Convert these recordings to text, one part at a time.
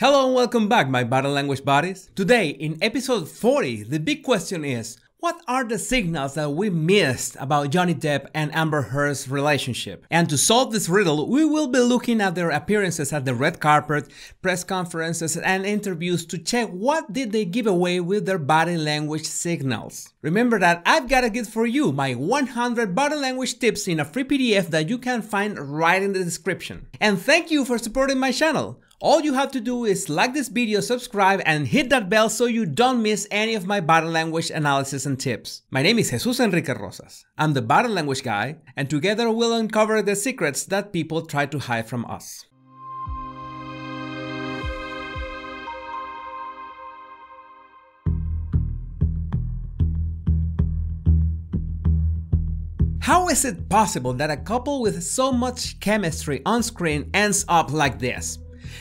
Hello and welcome back, my body language buddies. Today, in episode 40, the big question is, what are the signals that we missed about Johnny Depp and Amber Heard's relationship? And to solve this riddle, we will be looking at their appearances at the red carpet, press conferences, and interviews to check what did they give away with their body language signals. Remember that I've got a gift for you, my 100 body language tips in a free PDF that you can find right in the description. And thank you for supporting my channel. All you have to do is like this video, subscribe, and hit that bell so you don't miss any of my body language analysis and tips. My name is Jesus Enrique Rosas. I'm the body language guy, and together we'll uncover the secrets that people try to hide from us. How is it possible that a couple with so much chemistry on screen ends up like this?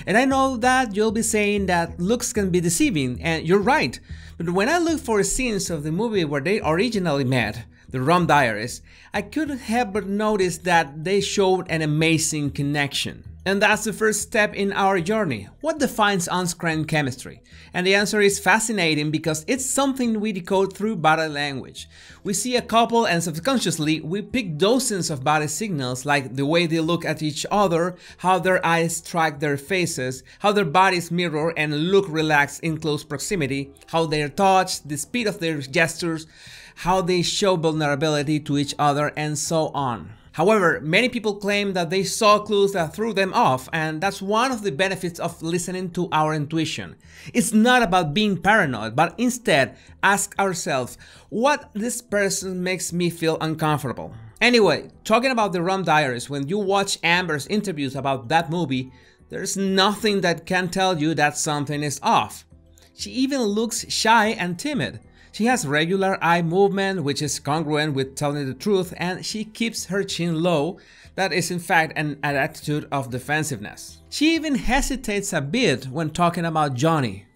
And I know that you'll be saying that looks can be deceiving, and you're right, but when I look for scenes of the movie where they originally met, the Rum Diaries, I couldn't help but notice that they showed an amazing connection. And that's the first step in our journey. What defines on-screen chemistry? And the answer is fascinating because it's something we decode through body language. We see a couple and subconsciously we pick dozens of body signals, like the way they look at each other, how their eyes track their faces, how their bodies mirror and look relaxed in close proximity, how they touch, the speed of their gestures, how they show vulnerability to each other, and so on. However, many people claim that they saw clues that threw them off, and that's one of the benefits of listening to our intuition. It's not about being paranoid, but instead ask ourselves, what this person makes me feel uncomfortable. Anyway, talking about the Rum Diaries, when you watch Amber's interviews about that movie, there's nothing that can tell you that something is off. She even looks shy and timid. She has regular eye movement, which is congruent with telling the truth, and she keeps her chin low. That is in fact an attitude of defensiveness. She even hesitates a bit when talking about Johnny.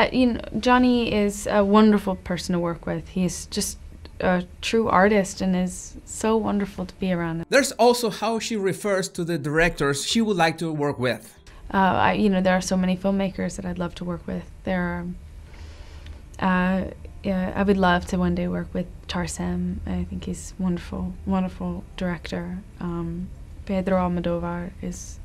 Johnny is a wonderful person to work with. He's just a true artist and is so wonderful to be around. There's also how she refers to the directors she would like to work with. There are so many filmmakers that I'd love to work with. I would love to one day work with Tarsem. I think he's wonderful, wonderful director. Pedro Almodovar is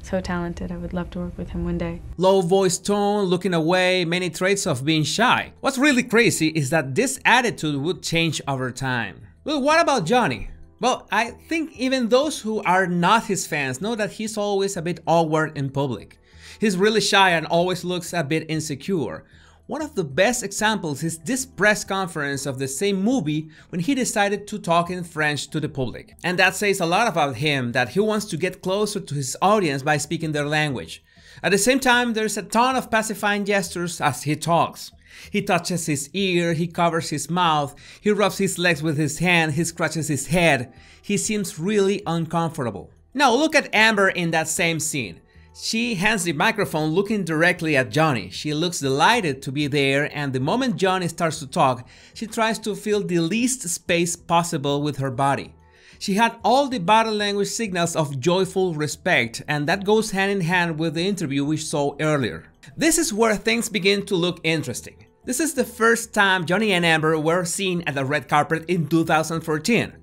so talented. I would love to work with him one day. Low voice tone, looking away, many traits of being shy. What's really crazy is that this attitude would change over time. But what about Johnny? Well, I think even those who are not his fans know that he's always a bit awkward in public. He's really shy and always looks a bit insecure. One of the best examples is this press conference of the same movie when he decided to talk in French to the public. And that says a lot about him, that he wants to get closer to his audience by speaking their language. At the same time, there's a ton of pacifying gestures as he talks. He touches his ear, he covers his mouth, he rubs his legs with his hand, he scratches his head. He seems really uncomfortable. Now look at Amber in that same scene. She hands the microphone looking directly at Johnny. She looks delighted to be there, and the moment Johnny starts to talk, she tries to fill the least space possible with her body. She had all the body language signals of joyful respect, and that goes hand in hand with the interview we saw earlier. This is where things begin to look interesting. This is the first time Johnny and Amber were seen at the red carpet in 2014.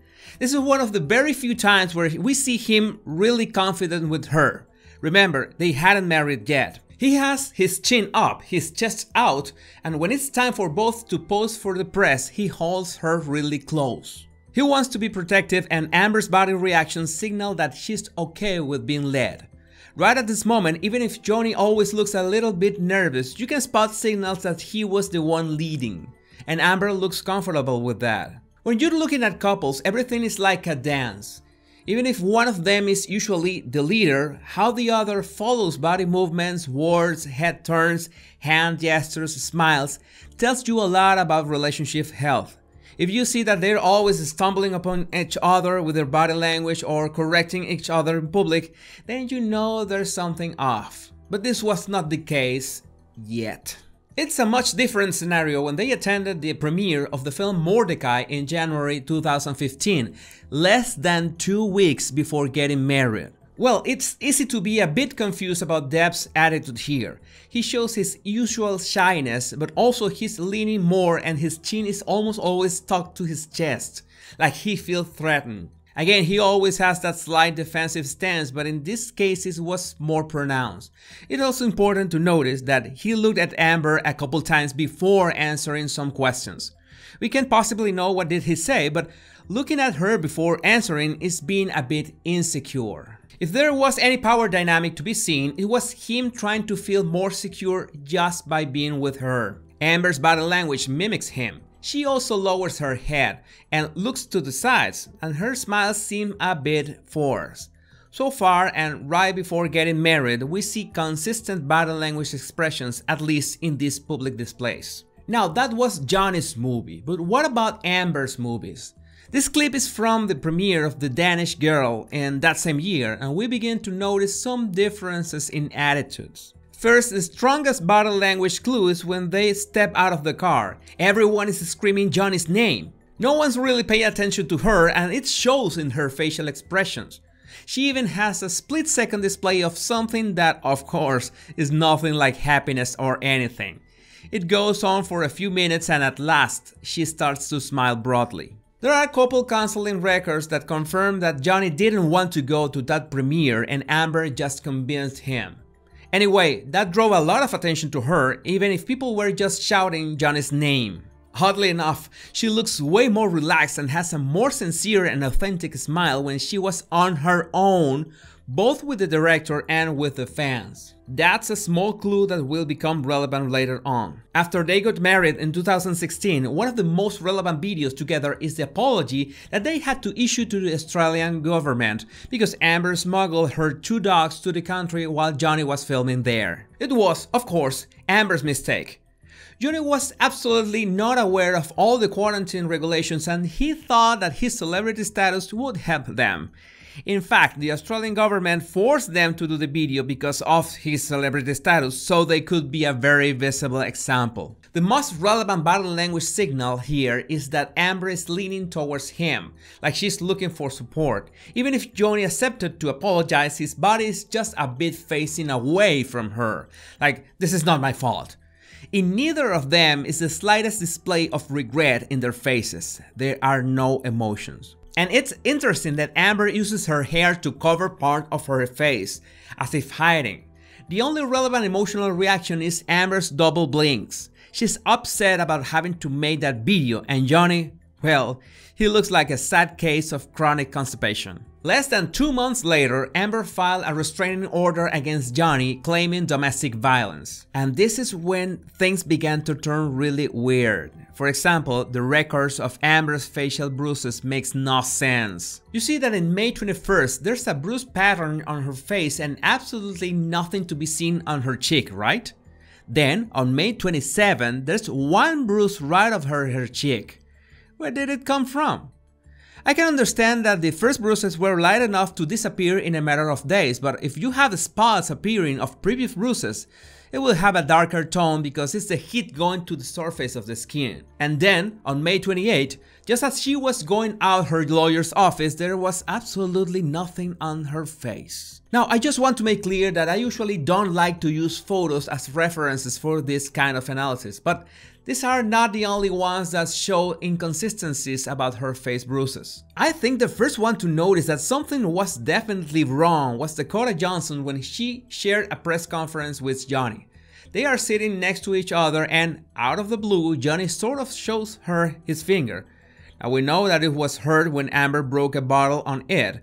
This is one of the very few times where we see him really confident with her. Remember, they hadn't married yet. He has his chin up, his chest out, and when it's time for both to pose for the press, he holds her really close. He wants to be protective, and Amber's body reactions signal that she's okay with being led. Right at this moment, even if Johnny always looks a little bit nervous, you can spot signals that he was the one leading, and Amber looks comfortable with that. When you're looking at couples, everything is like a dance. Even if one of them is usually the leader, how the other follows body movements, words, head turns, hand gestures, smiles, tells you a lot about relationship health. If you see that they're always stumbling upon each other with their body language or correcting each other in public, then you know there's something off. But this was not the case yet. It's a much different scenario when they attended the premiere of the film Mordecai in January 2015, less than 2 weeks before getting married. Well, it's easy to be a bit confused about Depp's attitude here. He shows his usual shyness, but also he's leaning more and his chin is almost always stuck to his chest, like he feels threatened. Again, he always has that slight defensive stance, but in this case it was more pronounced. It's also important to notice that he looked at Amber a couple times before answering some questions. We can't possibly know what did he say, but looking at her before answering is being a bit insecure. If there was any power dynamic to be seen, it was him trying to feel more secure just by being with her. Amber's body language mimics him. She also lowers her head and looks to the sides, and her smiles seem a bit forced. So far, and right before getting married, we see consistent body language expressions, at least in these public displays. Now, that was Johnny's movie, but what about Amber's movies? This clip is from the premiere of The Danish Girl in that same year, and we begin to notice some differences in attitudes. First, the strongest body language clue is when they step out of the car. Everyone is screaming Johnny's name. No one's really paying attention to her, and it shows in her facial expressions. She even has a split-second display of something that, of course, is nothing like happiness or anything. It goes on for a few minutes and at last, she starts to smile broadly. There are a couple counseling records that confirm that Johnny didn't want to go to that premiere and Amber just convinced him. Anyway, that drove a lot of attention to her, even if people were just shouting Johnny's name. Oddly enough, she looks way more relaxed and has a more sincere and authentic smile when she was on her own, both with the director and with the fans. That's a small clue that will become relevant later on. After they got married in 2016, one of the most relevant videos together is the apology that they had to issue to the Australian government because Amber smuggled her 2 dogs to the country while Johnny was filming there. It was, of course, Amber's mistake. Johnny was absolutely not aware of all the quarantine regulations and he thought that his celebrity status would help them. In fact, the Australian government forced them to do the video because of his celebrity status, so they could be a very visible example. The most relevant body language signal here is that Amber is leaning towards him, like she's looking for support. Even if Johnny accepted to apologize, his body is just a bit facing away from her, like this is not my fault. In neither of them is the slightest display of regret in their faces. There are no emotions. And it's interesting that Amber uses her hair to cover part of her face, as if hiding. The only relevant emotional reaction is Amber's double blinks. She's upset about having to make that video, and Johnny, well, he looks like a sad case of chronic constipation. Less than 2 months later, Amber filed a restraining order against Johnny claiming domestic violence. And this is when things began to turn really weird. For example, the records of Amber's facial bruises makes no sense. You see that in May 21st, there's a bruise pattern on her face and absolutely nothing to be seen on her cheek, right? Then, on May 27, there's one bruise right of her cheek. Where did it come from? I can understand that the first bruises were light enough to disappear in a matter of days, but if you have spots appearing of previous bruises, it will have a darker tone because it's the heat going to the surface of the skin. And then, on May 28, just as she was going out her lawyer's office, there was absolutely nothing on her face. Now, I just want to make clear that I usually don't like to use photos as references for this kind of analysis, but these are not the only ones that show inconsistencies about her face bruises. I think the first one to notice that something was definitely wrong was Dakota Johnson when she shared a press conference with Johnny. They are sitting next to each other and, out of the blue, Johnny sort of shows her his finger. Now we know that it was hurt when Amber broke a bottle on it,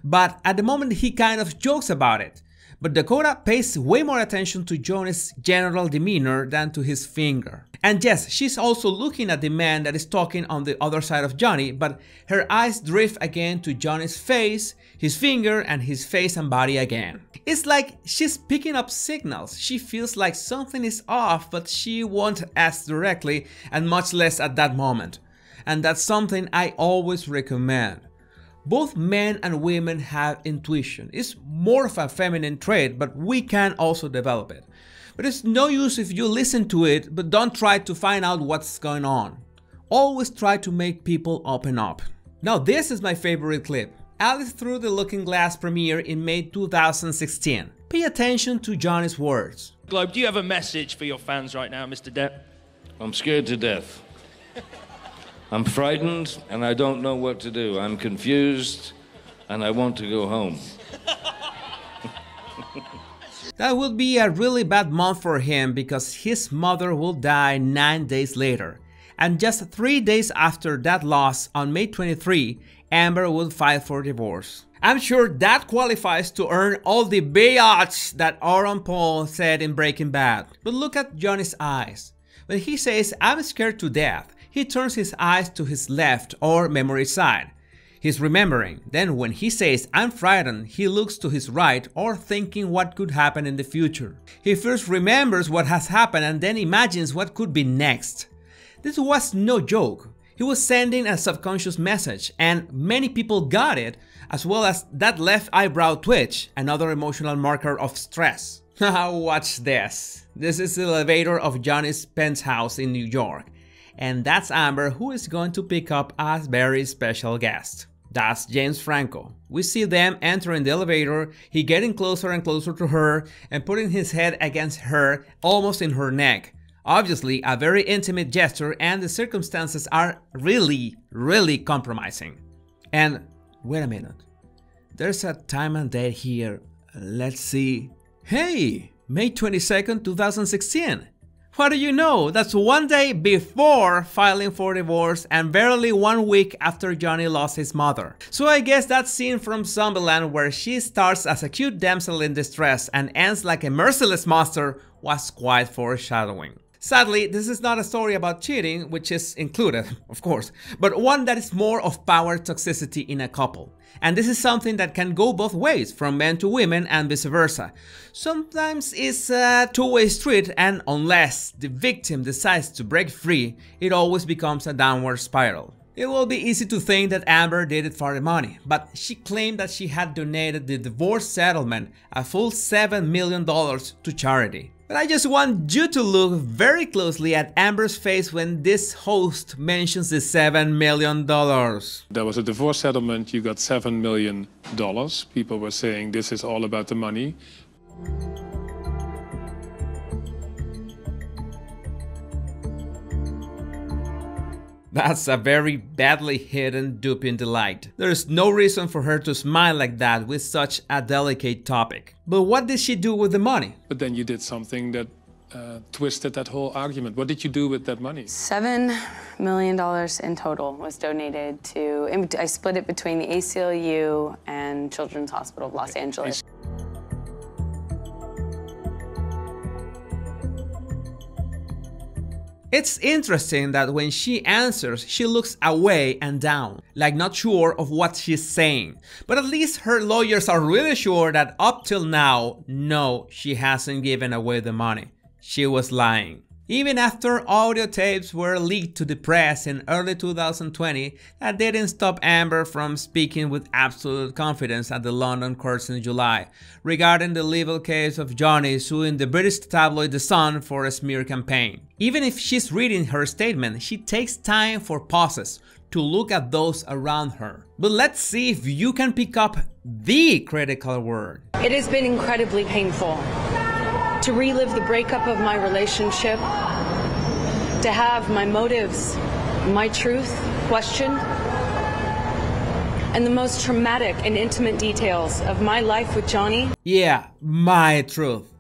but at the moment he kind of jokes about it. But Dakota pays way more attention to Johnny's general demeanor than to his finger. And yes, she's also looking at the man that is talking on the other side of Johnny, but her eyes drift again to Johnny's face, his finger, and his face and body again. It's like she's picking up signals. She feels like something is off, but she won't ask directly, and much less at that moment. And that's something I always recommend. Both men and women have intuition. It's more of a feminine trait, but we can also develop it. But it's no use if you listen to it, but don't try to find out what's going on. Always try to make people open up. Now this is my favorite clip. Alice Through the Looking Glass premiered in May 2016. Pay attention to Johnny's words. Globe, do you have a message for your fans right now, Mr. Depp? I'm scared to death. I'm frightened and I don't know what to do. I'm confused and I want to go home. That would be a really bad month for him because his mother will die 9 days later. And just 3 days after that loss, on May 23, Amber would file for divorce. I'm sure that qualifies to earn all the biatch that Aaron Paul said in Breaking Bad. But look at Johnny's eyes. When he says, "I'm scared to death," he turns his eyes to his left or memory side. He's remembering. Then when he says, "I'm frightened," he looks to his right or thinking what could happen in the future. He first remembers what has happened and then imagines what could be next. This was no joke. He was sending a subconscious message, and many people got it, as well as that left eyebrow twitch, another emotional marker of stress. Watch this. This is the elevator of Johnny's penthouse in New York. And that's Amber, who is going to pick up a very special guest. That's James Franco. We see them entering the elevator, he getting closer and closer to her and putting his head against her, almost in her neck. Obviously a very intimate gesture, and the circumstances are really compromising. And wait a minute, there's a time and date here. Let's see. Hey, May 22nd, 2016. What do you know? That's 1 day before filing for divorce and barely 1 week after Johnny lost his mother. So I guess that scene from Zombieland where she starts as a cute damsel in distress and ends like a merciless monster was quite foreshadowing. Sadly, this is not a story about cheating, which is included, of course, but one that is more of power toxicity in a couple. And this is something that can go both ways, from men to women and vice versa. Sometimes it's a two-way street, and unless the victim decides to break free, it always becomes a downward spiral. It will be easy to think that Amber did it for the money, but she claimed that she had donated the divorce settlement, a full $7 million, to charity. But I just want you to look very closely at Amber's face when this host mentions the $7 million. There was a divorce settlement, you got $7 million. People were saying this is all about the money. That's a very badly hidden dupe in the light. There's no reason for her to smile like that with such a delicate topic. But what did she do with the money? But then you did something that twisted that whole argument. What did you do with that money? $7 million in total was donated to, I split it between the ACLU and Children's Hospital of Los Angeles. It's interesting that when she answers, she looks away and down, like not sure of what she's saying. But at least her lawyers are really sure that up till now, no, she hasn't given away the money. She was lying. Even after audio tapes were leaked to the press in early 2020, that didn't stop Amber from speaking with absolute confidence at the London courts in July regarding the legal case of Johnny suing the British tabloid The Sun for a smear campaign. Even if she's reading her statement, she takes time for pauses to look at those around her. But let's see if you can pick up the critical word. It has been incredibly painful to relive the breakup of my relationship, to have my motives, my truth questioned, and the most traumatic and intimate details of my life with Johnny. Yeah, my truth.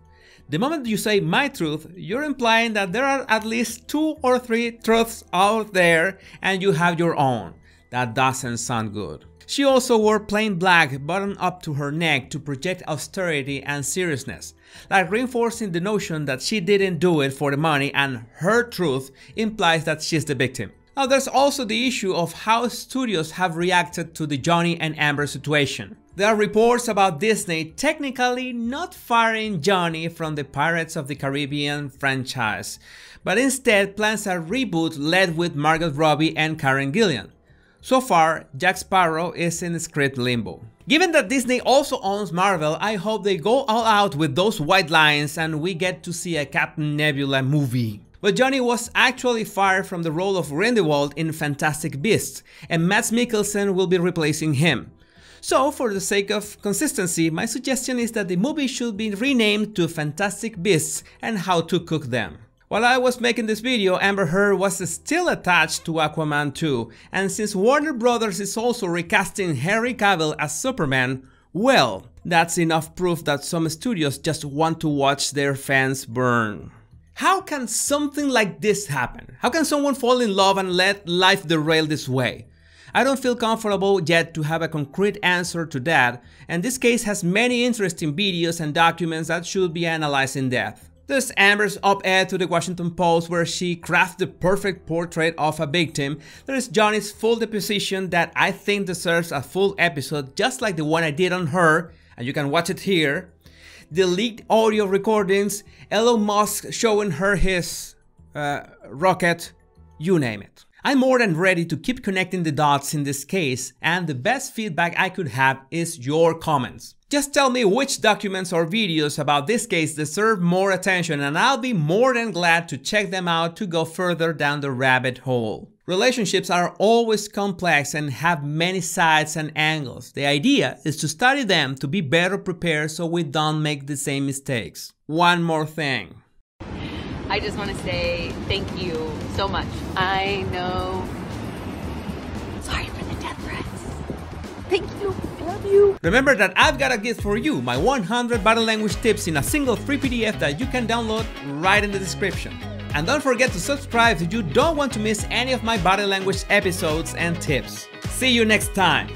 The moment you say my truth, you're implying that there are at least 2 or 3 truths out there and you have your own. That doesn't sound good. She also wore plain black buttoned up to her neck to project austerity and seriousness, like reinforcing the notion that she didn't do it for the money, and her truth implies that she's the victim. Now there's also the issue of how studios have reacted to the Johnny and Amber situation. There are reports about Disney technically not firing Johnny from the Pirates of the Caribbean franchise, but instead plans a reboot led with Margot Robbie and Karen Gillan. So far, Jack Sparrow is in script limbo. Given that Disney also owns Marvel, I hope they go all out with those white lines and we get to see a Captain Nebula movie. But Johnny was actually fired from the role of Grindelwald in Fantastic Beasts, and Mads Mikkelsen will be replacing him. So, for the sake of consistency, my suggestion is that the movie should be renamed to Fantastic Beasts and How to Cook Them. While I was making this video, Amber Heard was still attached to Aquaman 2, and since Warner Brothers is also recasting Henry Cavill as Superman, well, that's enough proof that some studios just want to watch their fans burn. How can something like this happen? How can someone fall in love and let life derail this way? I don't feel comfortable yet to have a concrete answer to that, and this case has many interesting videos and documents that should be analyzed in depth. There's Amber's op-ed to the Washington Post where she crafts the perfect portrait of a victim. There's Johnny's full deposition that I think deserves a full episode just like the one I did on her, and you can watch it here. The leaked audio recordings, Elon Musk showing her his rocket, you name it. I'm more than ready to keep connecting the dots in this case, and the best feedback I could have is your comments. Just tell me which documents or videos about this case deserve more attention, and I'll be more than glad to check them out to go further down the rabbit hole. Relationships are always complex and have many sides and angles. The idea is to study them to be better prepared so we don't make the same mistakes. One more thing. I just want to say thank you so much. I know. Sorry for the death threats. Thank you. I love you. Remember that I've got a gift for you, my 100 body language tips in a single free PDF that you can download right in the description. And don't forget to subscribe if you don't want to miss any of my body language episodes and tips. See you next time.